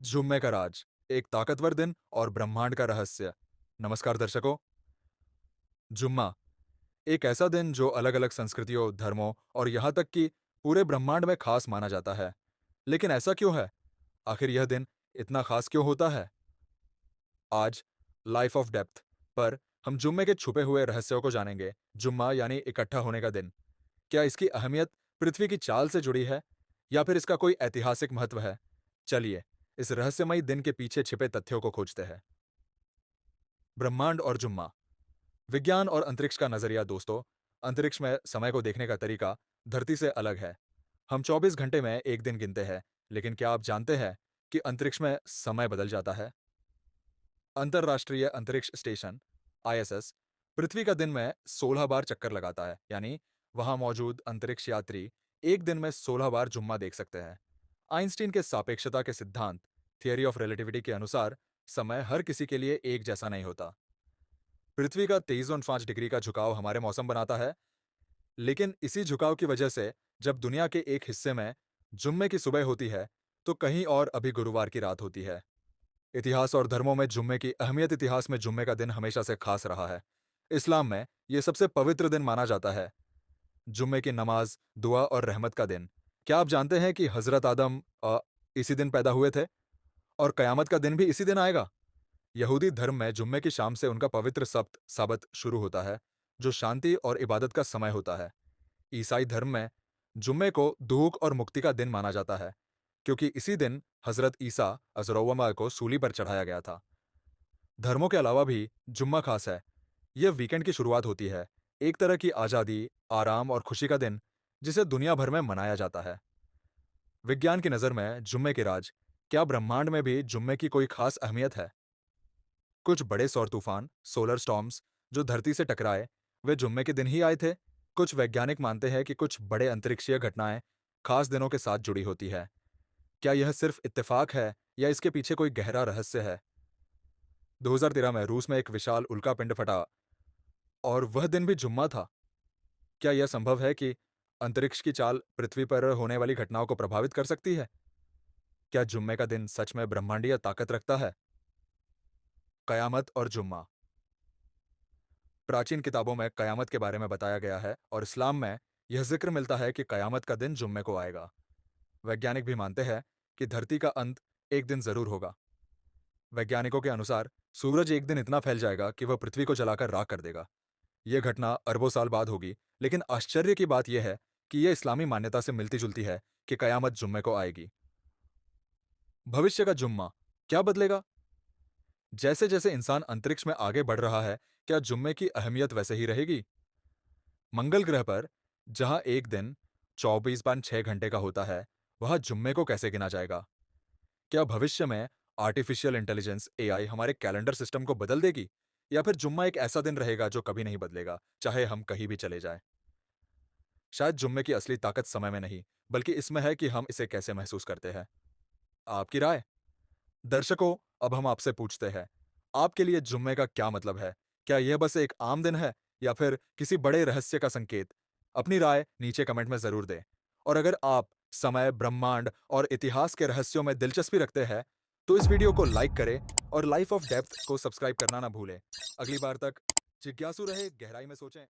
जुम्मे का राज, एक ताकतवर दिन और ब्रह्मांड का रहस्य। नमस्कार दर्शकों। जुम्मा एक ऐसा दिन जो अलग अलग संस्कृतियों, धर्मों और यहाँ तक कि पूरे ब्रह्मांड में खास माना जाता है। लेकिन ऐसा क्यों है? आखिर यह दिन इतना खास क्यों होता है? आज लाइफ ऑफ डेप्थ पर हम जुम्मे के छुपे हुए रहस्यों को जानेंगे। जुम्मा यानी इकट्ठा होने का दिन। क्या इसकी अहमियत पृथ्वी की चाल से जुड़ी है या फिर इसका कोई ऐतिहासिक महत्व है? चलिए इस रहस्यमयी दिन के पीछे छिपे तथ्यों को खोजते हैं। ब्रह्मांड और जुम्मा। विज्ञान और अंतरिक्ष का नजरिया। दोस्तों, अंतरिक्ष में समय को देखने का तरीका धरती से अलग है। हम 24 घंटे में एक दिन गिनते हैं, लेकिन क्या आप जानते हैं कि अंतरिक्ष में समय बदल जाता है? अंतरराष्ट्रीय अंतरिक्ष स्टेशन आईएसएस पृथ्वी का दिन में 16 बार चक्कर लगाता है, यानी वहां मौजूद अंतरिक्ष यात्री एक दिन में 16 बार जुम्मा देख सकते हैं। आइंस्टीन के सापेक्षता के सिद्धांत थियरी ऑफ रिलेटिविटी के अनुसार समय हर किसी के लिए एक जैसा नहीं होता। पृथ्वी का 23.5 डिग्री का झुकाव हमारे मौसम बनाता है, लेकिन इसी झुकाव की वजह से जब दुनिया के एक हिस्से में जुम्मे की सुबह होती है, तो कहीं और अभी गुरुवार की रात होती है। इतिहास और धर्मों में जुम्मे की अहमियत। इतिहास में जुम्मे का दिन हमेशा से खास रहा है। इस्लाम में यह सबसे पवित्र दिन माना जाता है। जुम्मे की नमाज, दुआ और रहमत का दिन। क्या आप जानते हैं कि हजरत आदम इसी दिन पैदा हुए थे और कयामत का दिन भी इसी दिन आएगा? यहूदी धर्म में जुम्मे की शाम से उनका पवित्र सब्त साबत शुरू होता है, जो शांति और इबादत का समय होता है। ईसाई धर्म में जुम्मे को दुख और मुक्ति का दिन माना जाता है, क्योंकि इसी दिन हजरत ईसा अजरौवमा को सूली पर चढ़ाया गया था। धर्मों के अलावा भी जुम्मा खास है। यह वीकेंड की शुरुआत होती है, एक तरह की आज़ादी, आराम और खुशी का दिन, जिसे दुनिया भर में मनाया जाता है। विज्ञान की नज़र में जुम्मे के राज। क्या ब्रह्मांड में भी जुम्मे की कोई खास अहमियत है? कुछ बड़े सौर तूफान, सोलर स्टॉर्म्स, जो धरती से टकराए, वे जुम्मे के दिन ही आए थे। कुछ वैज्ञानिक मानते हैं कि कुछ बड़े अंतरिक्षीय घटनाएं खास दिनों के साथ जुड़ी होती है। क्या यह सिर्फ इत्तेफाक है या इसके पीछे कोई गहरा रहस्य है? 2013 में रूस में एक विशाल उल्कापिंड फटा और वह दिन भी जुम्मा था। क्या यह संभव है कि अंतरिक्ष की चाल पृथ्वी पर होने वाली घटनाओं को प्रभावित कर सकती है? क्या जुम्मे का दिन सच में ब्रह्मांडीय ताकत रखता है? कयामत और जुम्मा। प्राचीन किताबों में कयामत के बारे में बताया गया है और इस्लाम में यह जिक्र मिलता है कि कयामत का दिन जुम्मे को आएगा। वैज्ञानिक भी मानते हैं कि धरती का अंत एक दिन जरूर होगा। वैज्ञानिकों के अनुसार सूरज एक दिन इतना फैल जाएगा कि वह पृथ्वी को जलाकर राख कर देगा। यह घटना अरबों साल बाद होगी, लेकिन आश्चर्य की बात यह है कि यह इस्लामी मान्यता से मिलती जुलती है कि कयामत जुम्मे को आएगी। भविष्य का जुम्मा क्या बदलेगा? जैसे जैसे इंसान अंतरिक्ष में आगे बढ़ रहा है, क्या जुम्मे की अहमियत वैसे ही रहेगी? मंगल ग्रह पर जहां एक दिन 24.6 घंटे का होता है, वहां जुम्मे को कैसे गिना जाएगा? क्या भविष्य में आर्टिफिशियल इंटेलिजेंस एआई हमारे कैलेंडर सिस्टम को बदल देगी, या फिर जुम्मा एक ऐसा दिन रहेगा जो कभी नहीं बदलेगा, चाहे हम कहीं भी चले जाएं? शायद जुम्मे की असली ताकत समय में नहीं, बल्कि इसमें है कि हम इसे कैसे महसूस करते हैं। आपकी राय? दर्शकों, अब हम आपसे पूछते हैं, आपके लिए जुम्मे का क्या मतलब है? क्या यह बस एक आम दिन है या फिर किसी बड़े रहस्य का संकेत? अपनी राय नीचे कमेंट में जरूर दें। और अगर आप समय, ब्रह्मांड और इतिहास के रहस्यों में दिलचस्पी रखते हैं, तो इस वीडियो को लाइक करें और लाइफ ऑफ डेप्थ को सब्सक्राइब करना ना भूलें। अगली बार तक जिज्ञासु रहे, गहराई में सोचें।